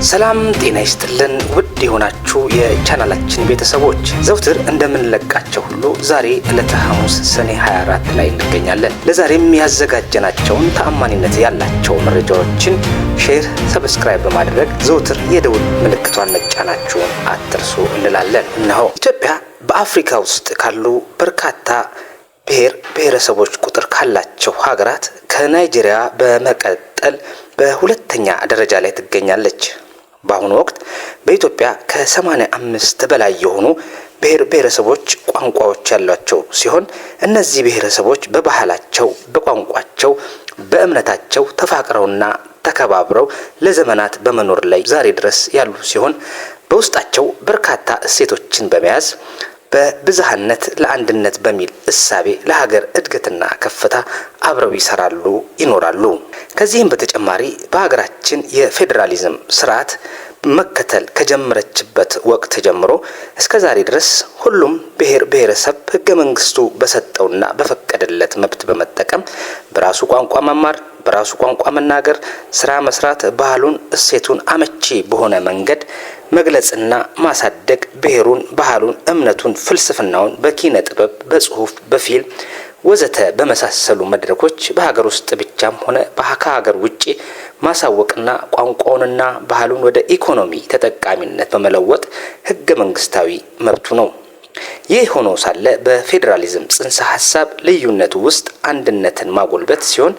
ሰላም ጤና ይስጥልን ውድ የሆናችሁ የቻናላችን ቤተሰቦች ዘውትር እንደምንለቃቸው ሁሉ ዛሬ ዕለተ ሐሙስ ሰኔ 24 ላይ እንገኛለን። ለዛሬም ያዘጋጀናቸውን ተአማኒነት ያላቸው መረጃዎችን ሼር፣ ሰብስክራይብ በማድረግ ዘውትር የደውል ምልክቷን መጫናችሁን አትርሱ እንላለን። እነሆ ኢትዮጵያ በአፍሪካ ውስጥ ካሉ በርካታ ብሔረሰቦች ቁጥር ካላቸው ሀገራት ከናይጄሪያ በመቀጠል በሁለተኛ ደረጃ ላይ ትገኛለች። በአሁኑ ወቅት በኢትዮጵያ ከ85 በላይ የሆኑ ብሔረሰቦች ቋንቋዎች ያሏቸው ሲሆን እነዚህ ብሔረሰቦች በባህላቸው፣ በቋንቋቸው፣ በእምነታቸው ተፋቅረውና ተከባብረው ለዘመናት በመኖር ላይ ዛሬ ድረስ ያሉ ሲሆን በውስጣቸው በርካታ እሴቶችን በመያዝ በብዝሃነት ለአንድነት በሚል እሳቤ ለሀገር እድገትና ከፍታ አብረው ይሰራሉ ይኖራሉ። ከዚህም በተጨማሪ በሀገራችን የፌዴራሊዝም ስርዓት መከተል ከጀመረችበት ወቅት ጀምሮ እስከዛሬ ድረስ ሁሉም ብሔረሰብ ህገ መንግስቱ በሰጠውና በፈቀደለት መብት በመጠቀም በራሱ ቋንቋ መማር፣ በራሱ ቋንቋ መናገር፣ ስራ መስራት፣ ባህሉን፣ እሴቱን አመቺ በሆነ መንገድ መግለጽና ማሳደግ ብሔሩን፣ ባህሉን፣ እምነቱን፣ ፍልስፍናውን በኪነ ጥበብ፣ በጽሁፍ፣ በፊልም ወዘተ በመሳሰሉ መድረኮች በሀገር ውስጥ ብቻም ሆነ ከሀገር ውጪ ማሳወቅና ቋንቋውንና ባህሉን ወደ ኢኮኖሚ ተጠቃሚነት በመለወጥ ህገ መንግስታዊ መብቱ ነው። ይህ ሆኖ ሳለ በፌዴራሊዝም ጽንሰ ሐሳብ ልዩነቱ ውስጥ አንድነትን ማጎልበት ሲሆን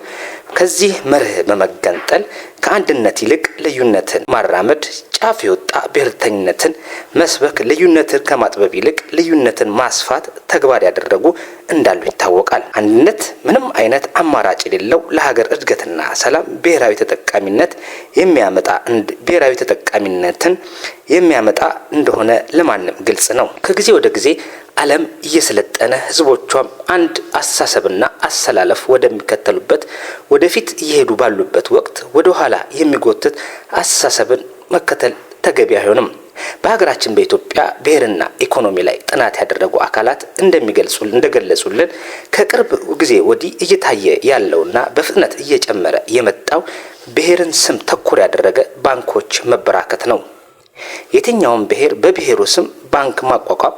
ከዚህ መርህ በመገንጠል ከአንድነት ይልቅ ልዩነትን ማራመድ፣ ጫፍ የወጣ ብሔርተኝነትን መስበክ፣ ልዩነትን ከማጥበብ ይልቅ ልዩነትን ማስፋት ተግባር ያደረጉ እንዳሉ ይታወቃል። አንድነት ምንም አይነት አማራጭ የሌለው ለሀገር እድገትና ሰላም ብሔራዊ ተጠቃሚነትን የሚያመጣ እንደሆነ ለማንም ግልጽ ነው። ከጊዜ ወደ ጊዜ ዓለም እየሰለጠነ ህዝቦቿም አንድ አስተሳሰብና አሰላለፍ ወደሚከተሉበት ወደፊት እየሄዱ ባሉበት ወቅት ወደ ኋላ የሚጎትት አስተሳሰብን መከተል ተገቢ አይሆንም። በሀገራችን በኢትዮጵያ ብሔርና ኢኮኖሚ ላይ ጥናት ያደረጉ አካላት እንደገለጹልን ከቅርብ ጊዜ ወዲህ እየታየ ያለውና በፍጥነት እየጨመረ የመጣው ብሔርን ስም ተኮር ያደረገ ባንኮች መበራከት ነው። የትኛውም ብሔር በብሔሩ ስም ባንክ ማቋቋም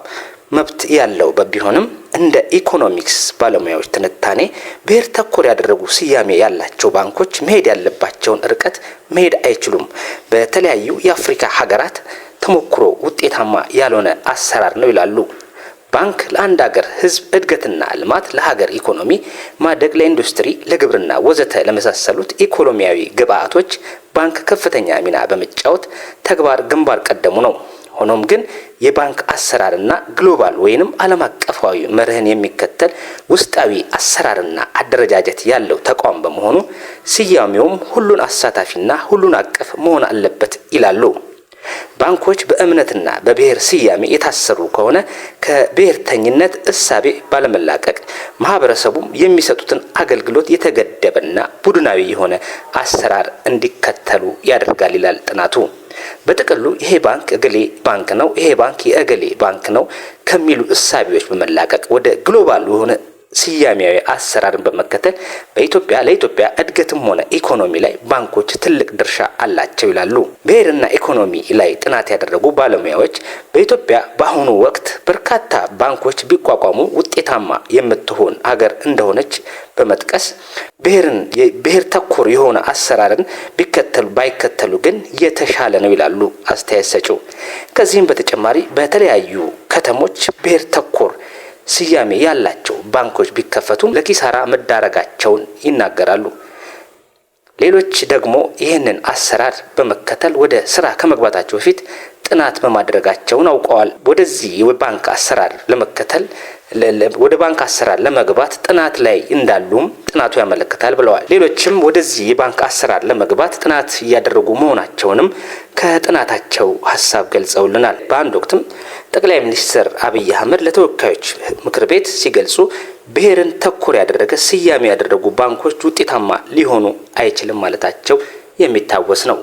መብት ያለው ቢሆንም እንደ ኢኮኖሚክስ ባለሙያዎች ትንታኔ ብሔር ተኮር ያደረጉ ስያሜ ያላቸው ባንኮች መሄድ ያለባቸውን ርቀት መሄድ አይችሉም። በተለያዩ የአፍሪካ ሀገራት ተሞክሮ ውጤታማ ያልሆነ አሰራር ነው ይላሉ። ባንክ ለአንድ ሀገር ህዝብ እድገትና ልማት፣ ለሀገር ኢኮኖሚ ማደግ፣ ለኢንዱስትሪ፣ ለግብርና ወዘተ ለመሳሰሉት ኢኮኖሚያዊ ግብአቶች ባንክ ከፍተኛ ሚና በመጫወት ተግባር ግንባር ቀደሙ ነው። ሆኖም ግን የባንክ አሰራርና ግሎባል ወይንም ዓለም አቀፋዊ መርህን የሚከተል ውስጣዊ አሰራርና አደረጃጀት ያለው ተቋም በመሆኑ ስያሜውም ሁሉን አሳታፊና ሁሉን አቀፍ መሆን አለበት ይላሉ። ባንኮች በእምነትና በብሔር ስያሜ የታሰሩ ከሆነ ከብሔርተኝነት እሳቤ ባለመላቀቅ ማህበረሰቡም የሚሰጡትን አገልግሎት የተገደበና ቡድናዊ የሆነ አሰራር እንዲከተሉ ያደርጋል ይላል ጥናቱ። በጥቅሉ ይሄ ባንክ እገሌ ባንክ ነው፣ ይሄ ባንክ የእገሌ ባንክ ነው ከሚሉ እሳቤዎች በመላቀቅ ወደ ግሎባል የሆነ ስያሜያዊ አሰራርን በመከተል ለኢትዮጵያ እድገትም ሆነ ኢኮኖሚ ላይ ባንኮች ትልቅ ድርሻ አላቸው ይላሉ። ብሔርና ኢኮኖሚ ላይ ጥናት ያደረጉ ባለሙያዎች በኢትዮጵያ በአሁኑ ወቅት በርካታ ባንኮች ቢቋቋሙ ውጤታማ የምትሆን ሀገር እንደሆነች በመጥቀስ ብሔር ተኮር የሆነ አሰራርን ባይከተሉ ግን የተሻለ ነው ይላሉ አስተያየት ሰጪው። ከዚህም በተጨማሪ በተለያዩ ከተሞች ብሔር ተኮር ስያሜ ያላቸው ባንኮች ቢከፈቱም ለኪሳራ መዳረጋቸውን ይናገራሉ። ሌሎች ደግሞ ይህንን አሰራር በመከተል ወደ ስራ ከመግባታቸው በፊት ጥናት በማድረጋቸውን አውቀዋል። ወደዚህ የባንክ አሰራር ወደ ባንክ አሰራር ለመግባት ጥናት ላይ እንዳሉም ጥናቱ ያመለክታል ብለዋል። ሌሎችም ወደዚህ የባንክ አሰራር ለመግባት ጥናት እያደረጉ መሆናቸውንም ከጥናታቸው ሀሳብ ገልጸውልናል። በአንድ ወቅትም ጠቅላይ ሚኒስትር አብይ አህመድ ለተወካዮች ምክር ቤት ሲገልጹ ብሔርን ተኮር ያደረገ ስያሜ ያደረጉ ባንኮች ውጤታማ ሊሆኑ አይችልም ማለታቸው የሚታወስ ነው።